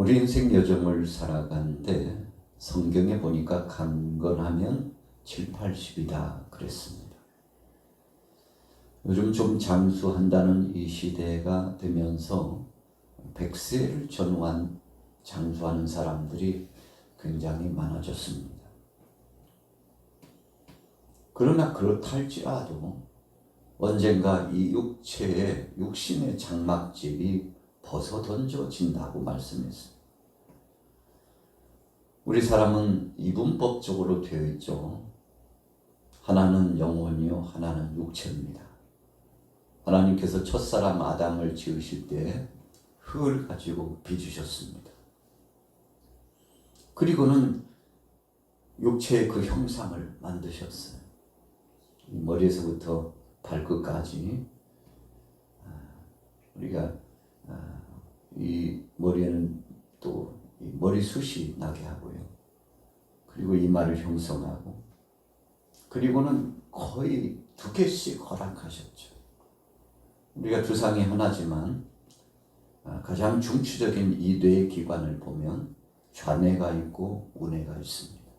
우리 인생 여정을 살아가는데 성경에 보니까 강건하면 7, 80이다 그랬습니다. 요즘 좀 장수한다는 이 시대가 되면서 100세를 전후한 장수하는 사람들이 굉장히 많아졌습니다. 그러나 그렇다 할지라도 언젠가 이 육신의 장막집이 벗어던져진다고 말씀했습니다. 우리 사람은 이분법적으로 되어 있죠. 하나는 영혼이요, 하나는 육체입니다. 하나님께서 첫사람 아담을 지으실 때 흙을 가지고 빚으셨습니다. 그리고는 육체의 그 형상을 만드셨어요. 머리에서부터 발끝까지 우리가 이 머리에는 또 머리숱이 나게 하고요. 그리고 이마를 형성하고, 그리고는 거의 2개씩 허락하셨죠. 우리가 두상이 하나지만 가장 중추적인 이 뇌 기관을 보면 좌뇌가 있고 우뇌가 있습니다.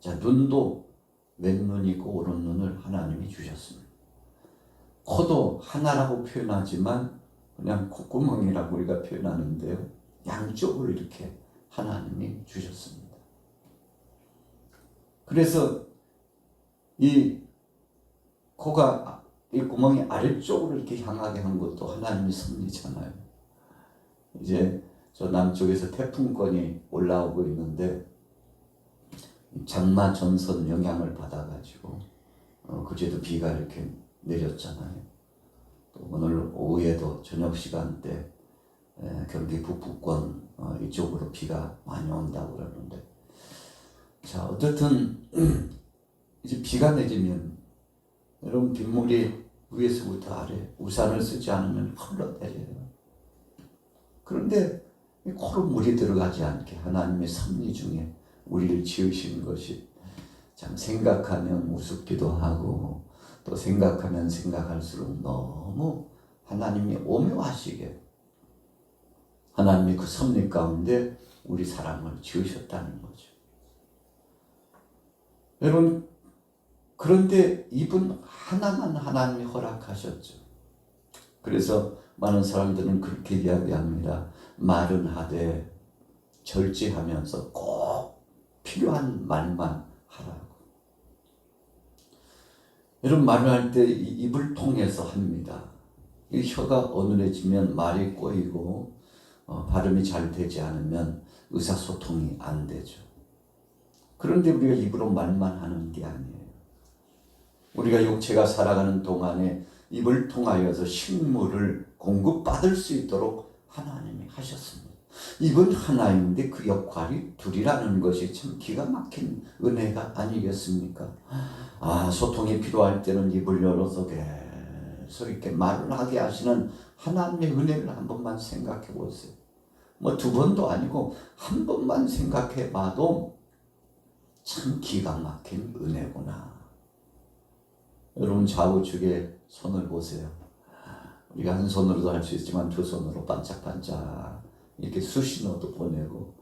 자, 눈도 왼눈 있고 오른눈을 하나님이 주셨습니다. 코도 하나라고 표현하지만 그냥 콧구멍이라고 우리가 표현하는데요, 양쪽으로 이렇게 하나님이 주셨습니다. 그래서 이 코가, 이 구멍이 아래쪽으로 이렇게 향하게 한 것도 하나님의 섭리잖아요. 이제 저 남쪽에서 태풍권이 올라오고 있는데 장마 전선 영향을 받아가지고 그제도 비가 이렇게 내렸잖아요. 또 오늘 오후에도 저녁 시간대 경기 북부권 이쪽으로 비가 많이 온다고 그러는데, 자, 어쨌든 이제 비가 내리면 여러분 빗물이 위에서부터 아래 우산을 쓰지 않으면 흘러내려요. 그런데 코로 물이 들어가지 않게 하나님의 섭리 중에 우리를 지으신 것이 참 생각하면 우습기도 하고, 또 생각하면 생각할수록 너무 하나님이 오묘하시게 하나님이 그 섭리 가운데 우리 사람을 지으셨다는 거죠. 여러분, 그런데 이분 하나만 하나님이 허락하셨죠. 그래서 많은 사람들은 그렇게 이야기합니다. 말은 하되 절제하면서 꼭 필요한 말만 하라고. 여러분, 말을 할 때 입을 통해서 합니다. 이 혀가 어눌해지면 말이 꼬이고 발음이 잘 되지 않으면 의사소통이 안 되죠. 그런데 우리가 입으로 말만 하는 게 아니에요. 우리가 육체가 살아가는 동안에 입을 통하여서 식물을 공급받을 수 있도록 하나님이 하셨습니다. 입은 하나인데 그 역할이 둘이라는 것이 참 기가 막힌 은혜가 아니겠습니까? 소통이 필요할 때는 입을 열어서 계속 이렇게 말을 하게 하시는 하나님의 은혜를 한 번만 생각해 보세요. 뭐 2번도 아니고 한 번만 생각해 봐도 참 기가 막힌 은혜구나. 여러분, 좌우측에 손을 보세요. 우리가 한 손으로도 할 수 있지만 2 손으로 반짝반짝 이렇게 수신호도 보내고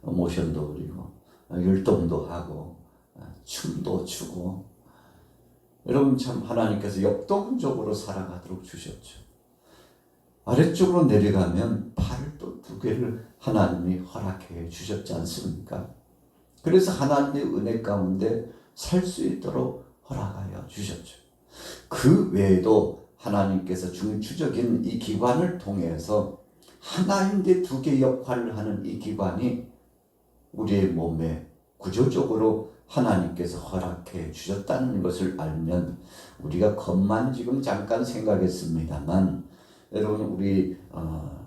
모션도 그리고 율동도 하고 춤도 추고, 여러분 참 하나님께서 역동적으로 살아가도록 주셨죠. 아래쪽으로 내려가면 팔을 또 2개를 하나님이 허락해 주셨지 않습니까? 그래서 하나님의 은혜 가운데 살 수 있도록 허락하여 주셨죠. 그 외에도 하나님께서 중추적인 이 기관을 통해서 하나인데 2개 역할을 하는 이 기관이 우리의 몸에 구조적으로 하나님께서 허락해 주셨다는 것을 알면, 우리가 겉만 지금 잠깐 생각했습니다만 여러분, 우리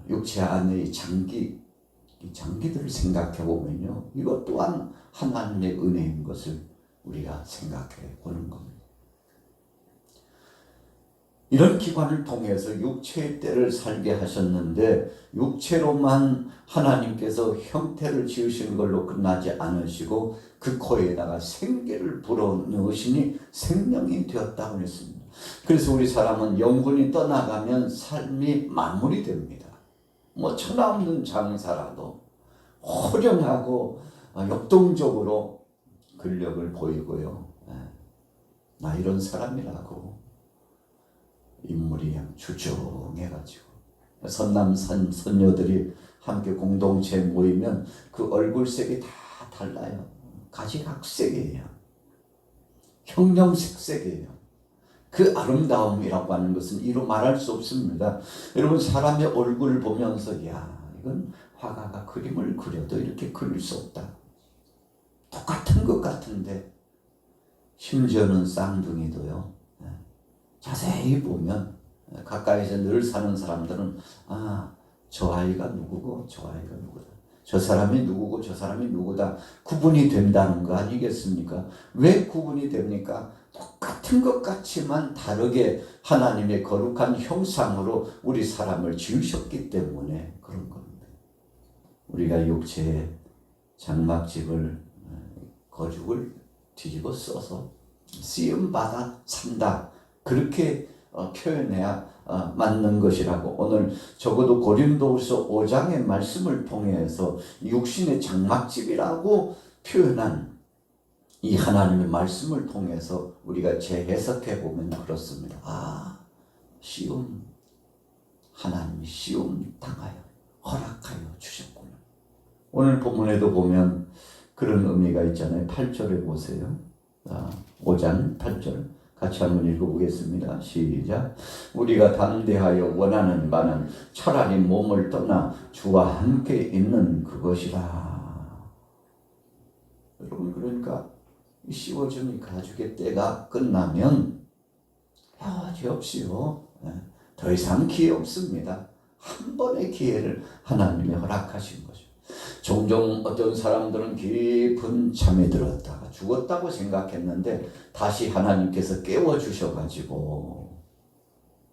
육체 안에 이 장기들을 생각해 보면요, 이것 또한 하나님의 은혜인 것을 우리가 생각해 보는 겁니다. 이런 기관을 통해서 육체의 때를 살게 하셨는데, 육체로만 하나님께서 형태를 지으신 걸로 끝나지 않으시고 그 코에다가 생기를 불어넣으시니 생명이 되었다고 했습니다. 그래서 우리 사람은 영혼이 떠나가면 삶이 마무리됩니다. 뭐 천하 없는 장사라도 호령하고 역동적으로 근력을 보이고요. 나 이런 사람이라고 인물이 출중해가지고 선남선 선녀들이 함께 공동체에 모이면 그 얼굴색이 다 달라요. 가지각색이에요. 형형색색이에요. 그 아름다움이라고 하는 것은 이루 말할 수 없습니다. 여러분 사람의 얼굴을 보면서 야 이건 화가가 그림을 그려도 이렇게 그릴 수 없다. 똑같은 것 같은데 심지어는 쌍둥이도요. 자세히 보면 가까이서 늘 사는 사람들은 저 아이가 누구고 저 아이가 누구다. 저 사람이 누구고 저 사람이 누구다. 구분이 된다는 거 아니겠습니까? 왜 구분이 됩니까? 똑같은 것 같지만 다르게 하나님의 거룩한 형상으로 우리 사람을 지으셨기 때문에 그런 겁니다. 우리가 육체의 장막집을 거죽을 뒤집어 써서 쓰임받아 산다. 그렇게 표현해야 맞는 것이라고 오늘 적어도 고린도후서 5장의 말씀을 통해서 육신의 장막집이라고 표현한 이 하나님의 말씀을 통해서 우리가 재해석해 보면 그렇습니다. 시험 하나님이 시험 당하여 허락하여 주셨구나. 오늘 본문에도 보면 그런 의미가 있잖아요. 8절에 보세요. 5장 8절 같이 한번 읽어보겠습니다. 시작. 우리가 담대하여 원하는 바는 차라리 몸을 떠나 주와 함께 있는 그것이라. 여러분 그러니까 씌워주는 가죽의 때가 끝나면 죄 없이요. 더 이상 기회 없습니다. 한 번의 기회를 하나님이 허락하신 거죠. 종종 어떤 사람들은 깊은 잠에 들었다가 죽었다고 생각했는데 다시 하나님께서 깨워주셔가지고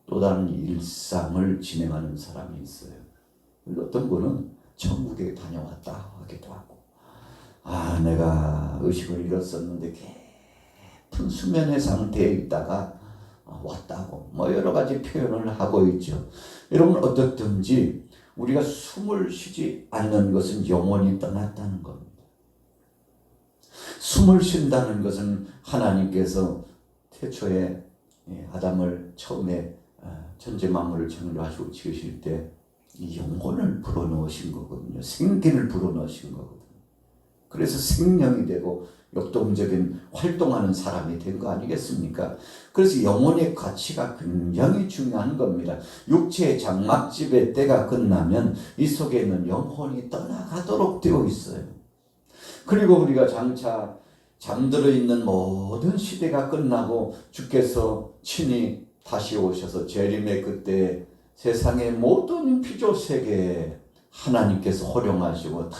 또 다른 일상을 진행하는 사람이 있어요. 어떤 분은 천국에 다녀왔다 하기도 하고 내가 의식을 잃었었는데 깊은 수면의 상태에 있다가 왔다고 여러 가지 표현을 하고 있죠. 여러분 어떻든지 우리가 숨을 쉬지 않는 것은 영원히 떠났다는 겁니다. 숨을 쉰다는 것은 하나님께서 태초에 아담을 처음에 천지 만물을 창조하시고 지으실 때 이 영혼을 불어넣으신 거거든요. 생기를 불어넣으신 거거든요. 그래서 생명이 되고 역동적인 활동하는 사람이 된 거 아니겠습니까? 그래서 영혼의 가치가 굉장히 중요한 겁니다. 육체의 장막집의 때가 끝나면 이 속에는 영혼이 떠나가도록 되어 있어요. 그리고 우리가 장차 잠들어 있는 모든 시대가 끝나고 주께서 친히 다시 오셔서 재림의 그때 세상의 모든 피조세계에 하나님께서 호령하시고 다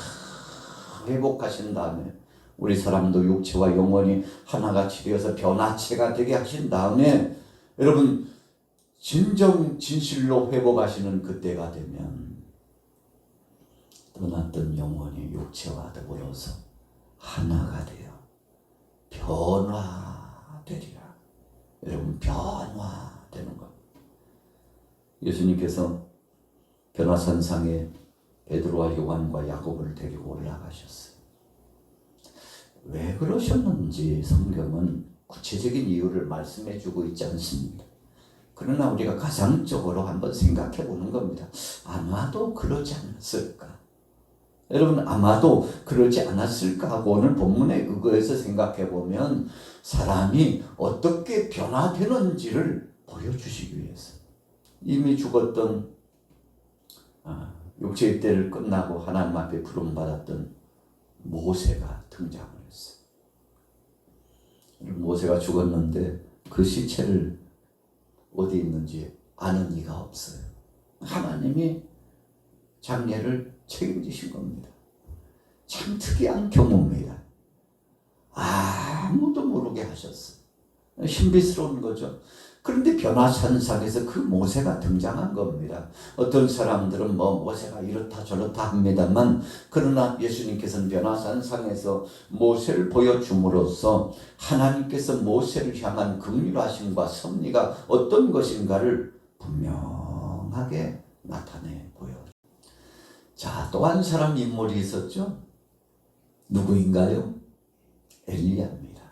회복하신 다음에 우리 사람도 육체와 영혼이 하나같이 되어서 변화체가 되게 하신 다음에 여러분 진정 진실로 회복하시는 그때가 되면 떠났던 영혼이 육체와 더불어서 하나가 되어 변화되리라. 여러분 변화되는 것. 예수님께서 변화산상에 베드로와 요한과 야곱을 데리고 올라가셨어요. 왜 그러셨는지 성경은 구체적인 이유를 말씀해 주고 있지 않습니다. 그러나 우리가 가상적으로 한번 생각해 보는 겁니다. 아마도 그러지 않았을까? 여러분 아마도 그러지 않았을까 하고 오늘 본문에 의거해서 생각해 보면 사람이 어떻게 변화되는지를 보여주시기 위해서 이미 죽었던 육체의 때를 끝나고 하나님 앞에 부름받았던 모세가 등장을 했어요. 모세가 죽었는데 그 시체를 어디 있는지 아는 이가 없어요. 하나님이 장례를 책임지신 겁니다. 참 특이한 경우입니다. 아무도 모르게 하셨어요. 신비스러운 거죠. 그런데 변화산상에서 그 모세가 등장한 겁니다. 어떤 사람들은 모세가 이렇다 저렇다 합니다만 그러나 예수님께서는 변화산상에서 모세를 보여줌으로써 하나님께서 모세를 향한 긍휼하심과 섭리가 어떤 것인가를 분명하게 나타내 보여요. 자, 또 한 사람 인물이 있었죠. 누구인가요? 엘리야입니다.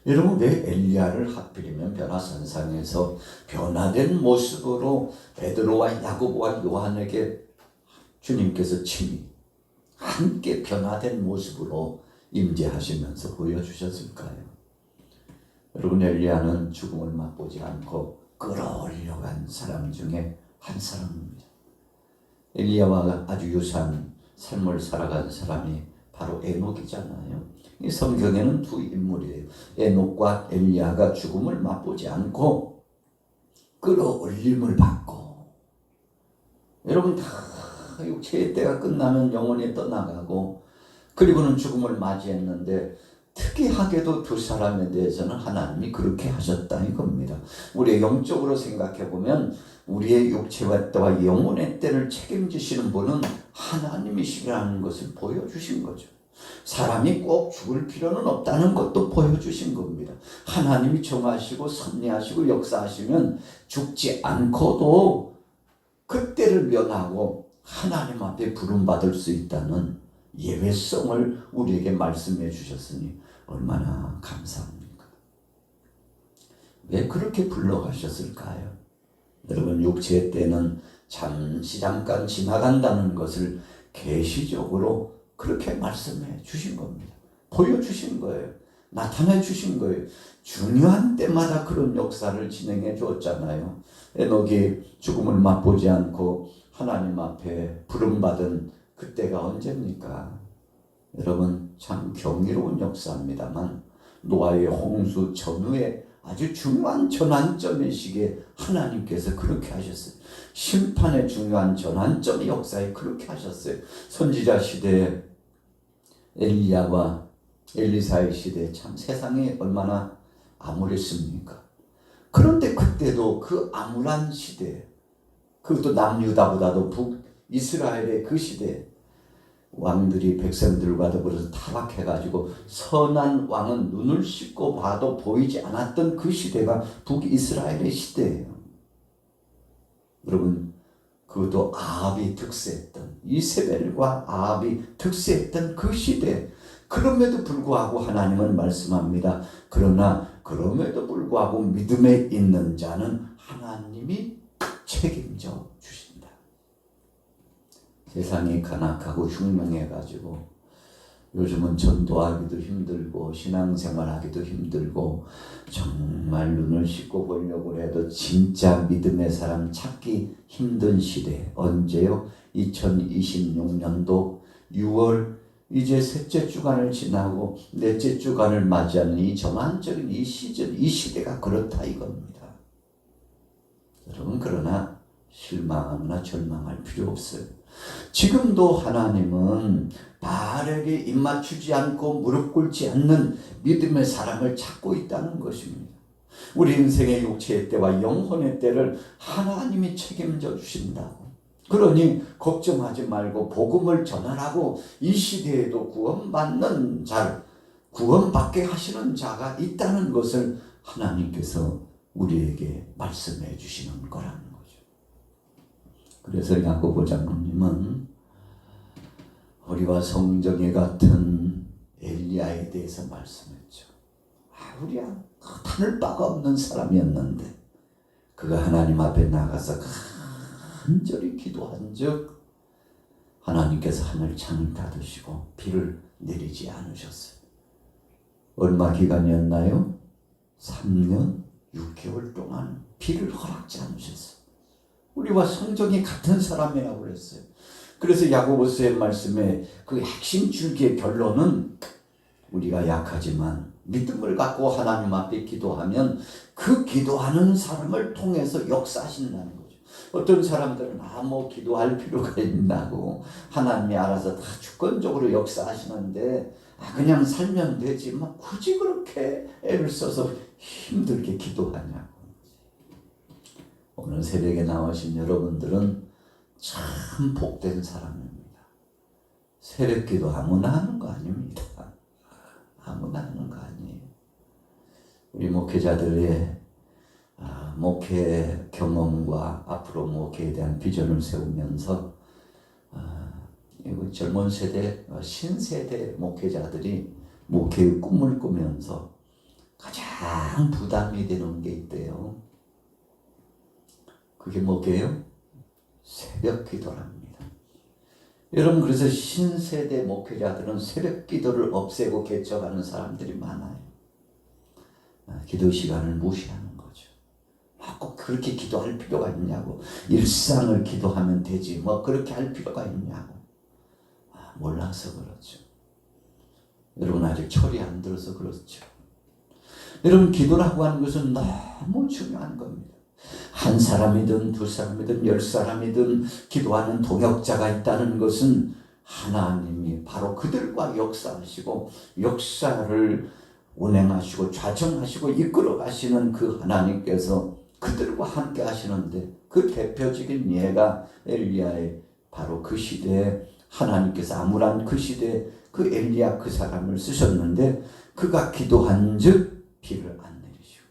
여러분, 왜 엘리야를 하필이면 변화산상에서 변화된 모습으로 베드로와 야고보와 요한에게 주님께서 친히 함께 변화된 모습으로 임재하시면서 보여주셨을까요? 여러분, 엘리야는 죽음을 맛보지 않고 끌어올려 간 사람 중에 한 사람입니다. 엘리야와 아주 유사한 삶을 살아간 사람이 바로 에녹이잖아요. 이 성경에는 두 인물이에요. 에녹과 엘리야가 죽음을 맛보지 않고 끌어올림을 받고, 여러분 다 육체의 때가 끝나면 영원히 떠나가고, 그리고는 죽음을 맞이했는데 특이하게도 두 사람에 대해서는 하나님이 그렇게 하셨다 이겁니다. 우리의 영적으로 생각해 보면 우리의 육체와 때와 영혼의 때를 책임지시는 분은 하나님이시라는 것을 보여주신 거죠. 사람이 꼭 죽을 필요는 없다는 것도 보여주신 겁니다. 하나님이 정하시고 섭리하시고 역사하시면 죽지 않고도 그때를 면하고 하나님 앞에 부름받을 수 있다는 예외성을 우리에게 말씀해 주셨으니 얼마나 감사합니까? 왜 그렇게 불러가셨을까요? 여러분, 육체의 때는 잠깐 지나간다는 것을 계시적으로 그렇게 말씀해 주신 겁니다. 보여주신 거예요. 나타내 주신 거예요. 중요한 때마다 그런 역사를 진행해 주었잖아요. 에녹이 죽음을 맛보지 않고 하나님 앞에 부름받은 그때가 언제입니까? 여러분, 참 경이로운 역사입니다만 노아의 홍수 전후에 아주 중요한 전환점의 시기에 하나님께서 그렇게 하셨어요. 심판의 중요한 전환점의 역사에 그렇게 하셨어요. 선지자 시대에 엘리야와 엘리사의 시대에 참 세상이 얼마나 암울했습니까? 그런데 그때도 그 암울한 시대, 그것도 남유다보다도 북이스라엘의 그 시대, 왕들이 백성들과 더불어서 타락해가지고 선한 왕은 눈을 씻고 봐도 보이지 않았던 그 시대가 북이스라엘의 시대예요. 여러분, 그것도 아합이 득세했던, 이세벨과 아합이 득세했던 그 시대. 그럼에도 불구하고 하나님은 말씀합니다. 그러나 그럼에도 불구하고 믿음에 있는 자는 하나님이 책임져 주신다. 세상이 간악하고 흉명해가지고 요즘은 전도하기도 힘들고 신앙생활하기도 힘들고 정말 눈을 씻고 보려고 해도 진짜 믿음의 사람 찾기 힘든 시대. 언제요? 2026년도 6월 이제 셋째 주간을 지나고 넷째 주간을 맞이하는 이 전환적인 이 시즌, 이 시대가 그렇다 이겁니다. 여러분, 그러나 실망하거나 절망할 필요 없어요. 지금도 하나님은 바알에게 입맞추지 않고 무릎 꿇지 않는 믿음의 사람을 찾고 있다는 것입니다. 우리 인생의 육체의 때와 영혼의 때를 하나님이 책임져 주신다고. 그러니 걱정하지 말고 복음을 전하라고. 이 시대에도 구원받는 자, 구원받게 하시는 자가 있다는 것을 하나님께서 우리에게 말씀해 주시는 거라는 거죠. 그래서 야고보 장로님은 우리와 성정이 같은 엘리야에 대해서 말씀했죠. 우리야 다를 바가 없는 사람이었는데 그가 하나님 앞에 나가서 간절히 기도한 즉 하나님께서 하늘 창을 닫으시고 비를 내리지 않으셨어요. 얼마 기간이었나요? 3년 6개월 동안 비를 허락지 않으셨어요. 우리와 성정이 같은 사람이라고 그랬어요. 그래서 야고보서의 말씀에 그 핵심 줄기의 결론은 우리가 약하지만 믿음을 갖고 하나님 앞에 기도하면 그 기도하는 사람을 통해서 역사하신다는 거죠. 어떤 사람들은 뭐 기도할 필요가 있나고 하나님이 알아서 다 주권적으로 역사하시는데 그냥 살면 되지 뭐 굳이 그렇게 애를 써서 힘들게 기도하냐고. 오늘 새벽에 나오신 여러분들은 참 복된 사람입니다. 새벽기도 아무나 하는 거 아닙니다. 아무나 하는 거 아니에요. 우리 목회자들의 목회 경험과 앞으로 목회에 대한 비전을 세우면서 이 젊은 세대, 신세대 목회자들이 목회의 꿈을 꾸면서 가장 부담이 되는 게 있대요. 그게 뭐게요? 새벽 기도랍니다. 여러분, 그래서 신세대 목회자들은 새벽 기도를 없애고 개척하는 사람들이 많아요. 기도 시간을 무시하는 거죠. 꼭 그렇게 기도할 필요가 있냐고. 일상을 기도하면 되지 뭐 그렇게 할 필요가 있냐고. 몰라서 그렇죠. 여러분, 아직 철이 안 들어서 그렇죠. 여러분, 기도라고 하는 것은 너무 중요한 겁니다. 한 사람이든 두 사람이든 10사람이든 기도하는 동역자가 있다는 것은 하나님이 바로 그들과 역사하시고 역사를 운행하시고 좌정하시고 이끌어 가시는 그 하나님께서 그들과 함께 하시는데, 그 대표적인 예가 엘리야의 바로 그 시대에 하나님께서 암울한 그 시대에 그 엘리야 그 사람을 쓰셨는데, 그가 기도한 즉 비를 안 내리시고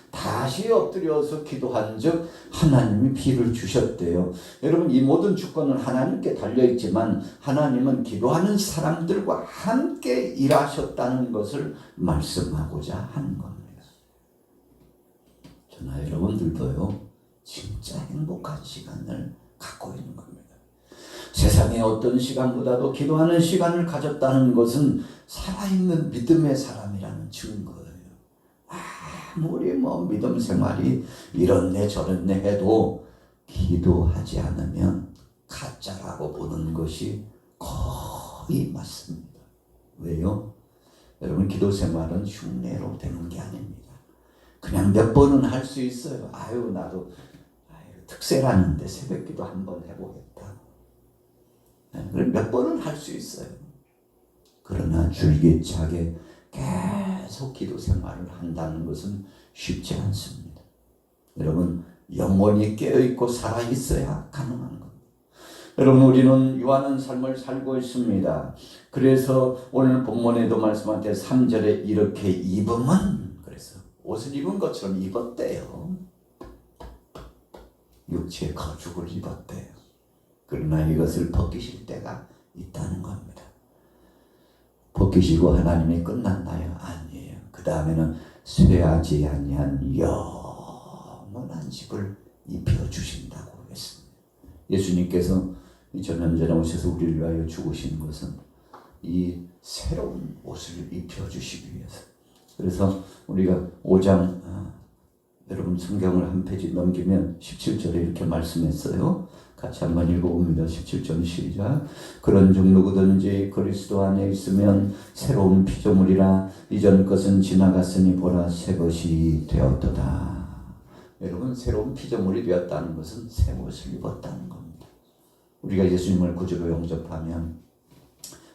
다시 엎드려서 기도한 즉 하나님이 비를 주셨대요. 여러분, 이 모든 주권은 하나님께 달려있지만 하나님은 기도하는 사람들과 함께 일하셨다는 것을 말씀하고자 하는 겁니다. 저나 여러분들도요, 진짜 행복한 시간을 갖고 있는 겁니다. 세상의 어떤 시간보다도 기도하는 시간을 가졌다는 것은 살아있는 믿음의 사람이라는 증거예요. 아무리 믿음 생활이 이렇네 저렇네 해도 기도하지 않으면 가짜라고 보는 것이 거의 맞습니다. 왜요? 여러분, 기도 생활은 흉내로 되는 게 아닙니다. 그냥 몇 번은 할 수 있어요. 나도 특세라는데 새벽 기도 한번 해보겠다. 그럼 몇 번은 할 수 있어요. 그러나 줄기차게 계속 기도 생활을 한다는 것은 쉽지 않습니다. 여러분, 영혼이 깨어있고 살아있어야 가능한 겁니다. 여러분, 우리는 유하는 삶을 살고 있습니다. 그래서 오늘 본문에도 말씀한 때 3절에 이렇게 입으면, 그래서 옷을 입은 것처럼 입었대요. 육체의 거죽을 입었대요. 그러나 이것을 벗기실 때가 있다는 겁니다. 벗기시고 하나님이 끝났나요? 아니에요. 그 다음에는 쇠하지 아니한 영원한 집을 입혀주신다고 했습니다. 예수님께서 2000년 전에 오셔서 우리를 위하여 죽으신 것은 이 새로운 옷을 입혀주시기 위해서. 그래서 우리가 5장, 여러분 성경을 한 페이지 넘기면 17절에 이렇게 말씀했어요. 같이 한번 읽어봅니다. 17절 시작. 그런즉 누구든지 그리스도 안에 있으면 새로운 피조물이라, 이전 것은 지나갔으니 보라 새 것이 되었도다. 여러분, 새로운 피조물이 되었다는 것은 새 옷을 입었다는 겁니다. 우리가 예수님을 구주로 영접하면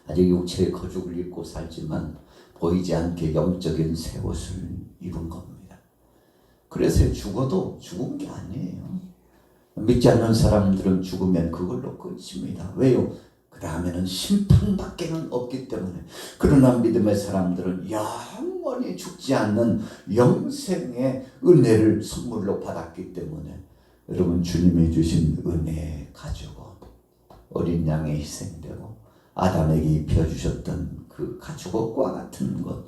아직 육체의 거죽을 입고 살지만 보이지 않게 영적인 새 옷을 입은 겁니다. 그래서 죽어도 죽은 게 아니에요. 믿지 않는 사람들은 죽으면 그걸로 끝입니다. 왜요? 그 다음에는 심판밖에는 없기 때문에. 그러나 믿음의 사람들은 영원히 죽지 않는 영생의 은혜를 선물로 받았기 때문에, 여러분, 주님이 주신 은혜 가지고 어린 양의 희생되고 아담에게 입혀주셨던 그 가죽옷과 같은 것,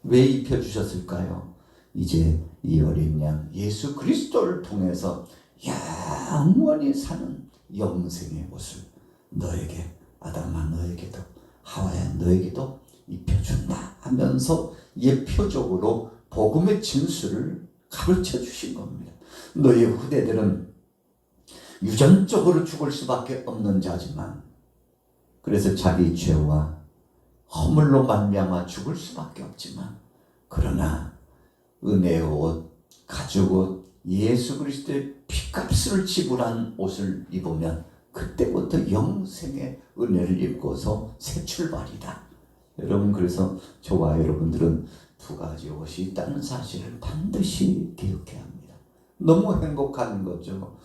왜 입혀주셨을까요? 이제 이 어린 양 예수 그리스도를 통해서 영원히 사는 영생의 옷을 너에게, 아담아 너에게도, 하와야 너에게도 입혀준다 하면서 예표적으로 복음의 진수를 가르쳐 주신 겁니다. 너희 후대들은 유전적으로 죽을 수밖에 없는 자지만, 그래서 자기 죄와 허물로 말미암아 죽을 수밖에 없지만, 그러나 은혜의 옷, 가죽옷, 예수 그리스도의 피값을 지불한 옷을 입으면 그때부터 영생의 은혜를 입고서 새 출발이다. 여러분, 그래서 저와 여러분들은 두 가지 옷이 있다는 사실을 반드시 기억해야 합니다. 너무 행복한 거죠.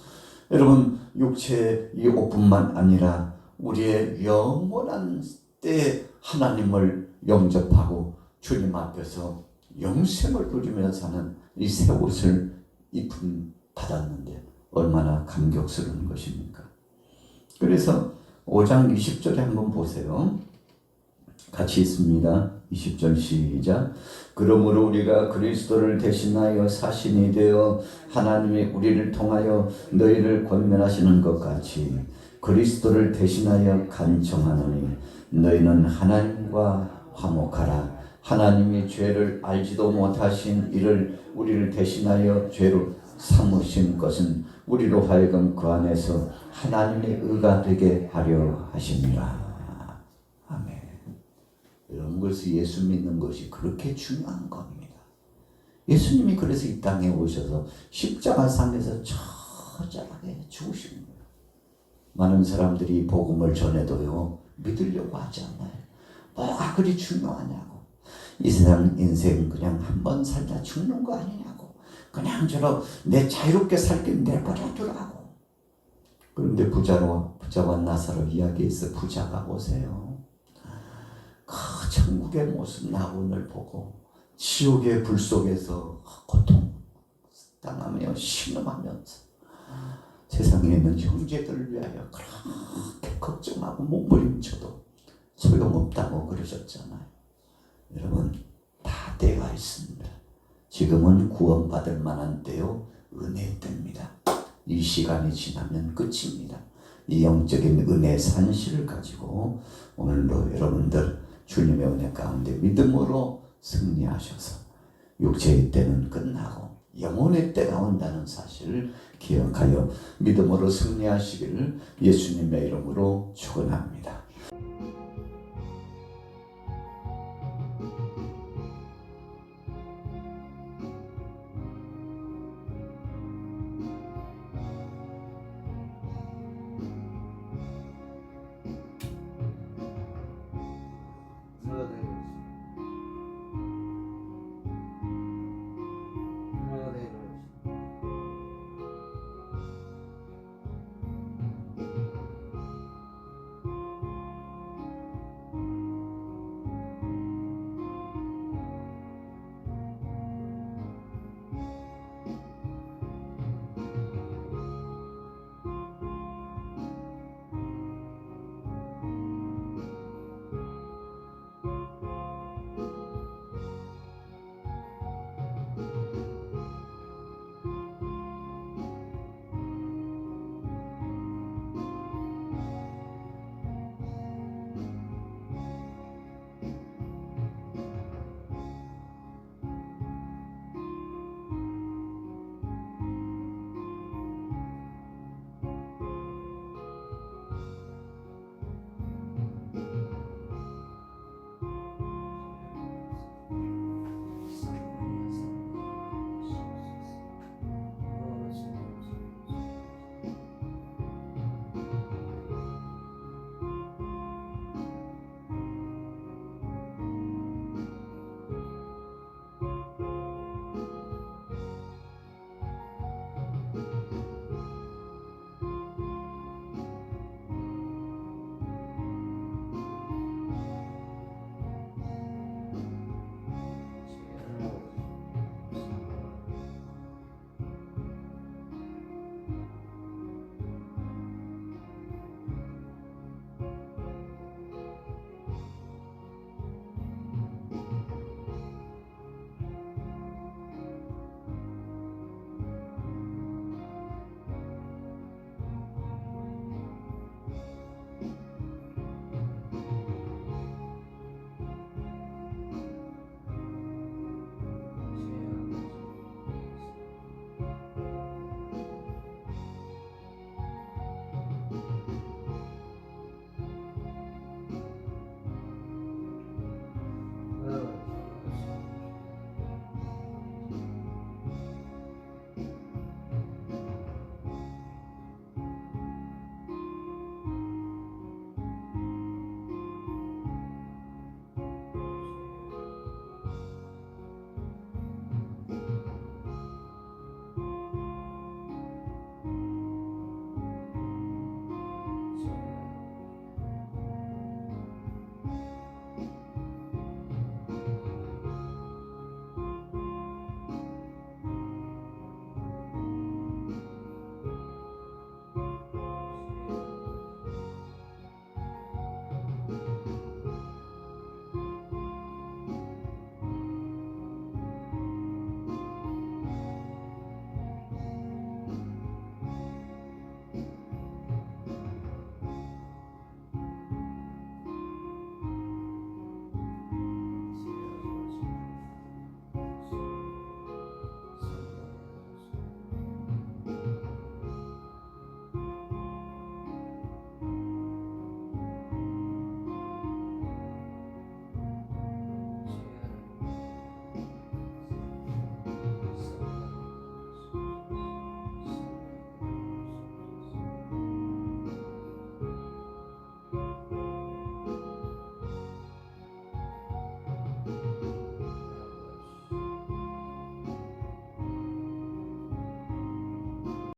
여러분, 육체의 이 옷뿐만 아니라 우리의 영원한 때 하나님을 영접하고 주님 앞에서 영생을 누리며 사는 이 새 옷을 입음 받았는데 얼마나 감격스러운 것입니까? 그래서 5장 20절에 한번 보세요. 같이 있습니다. 20절 시작. 그러므로 우리가 그리스도를 대신하여 사신이 되어 하나님이 우리를 통하여 너희를 권면하시는 것 같이 그리스도를 대신하여 간청하노니 너희는 하나님과 화목하라. 하나님이 죄를 알지도 못하신 이를 우리를 대신하여 죄로 삼으신 것은 우리로 하여금 그 안에서 하나님의 의가 되게 하려 하심이라. 아멘. 이런 것을 예수 믿는 것이 그렇게 중요한 겁니다. 예수님이 그래서 이 땅에 오셔서 십자가상에서 처절하게 죽으신 거예요. 많은 사람들이 복음을 전해도요 믿으려고 하지 않나요? 뭐가 그리 중요하냐고. 이 세상 인생 그냥 한 번 살다 죽는 거 아니냐고. 그냥 저러 내 자유롭게 살게 내버려두라고. 그런데 부자와 나사로 이야기에서 부자가 보세요. 그 천국의 모습 나훈을 보고 지옥의 불 속에서 고통당하며 신음하면서 세상에 있는 형제들을 위하여 그렇게 걱정하고 몸부림쳐도 소용없다고 그러셨잖아요. 여러분 다 때가 있습니다. 지금은 구원받을 만한 때요 은혜의 때입니다. 이 시간이 지나면 끝입니다. 이 영적인 은혜의 산실을 가지고 오늘도 여러분들 주님의 은혜 가운데 믿음으로 승리하셔서 육체의 때는 끝나고 영혼의 때가 온다는 사실을 기억하여 믿음으로 승리하시기를 예수님의 이름으로 축원합니다.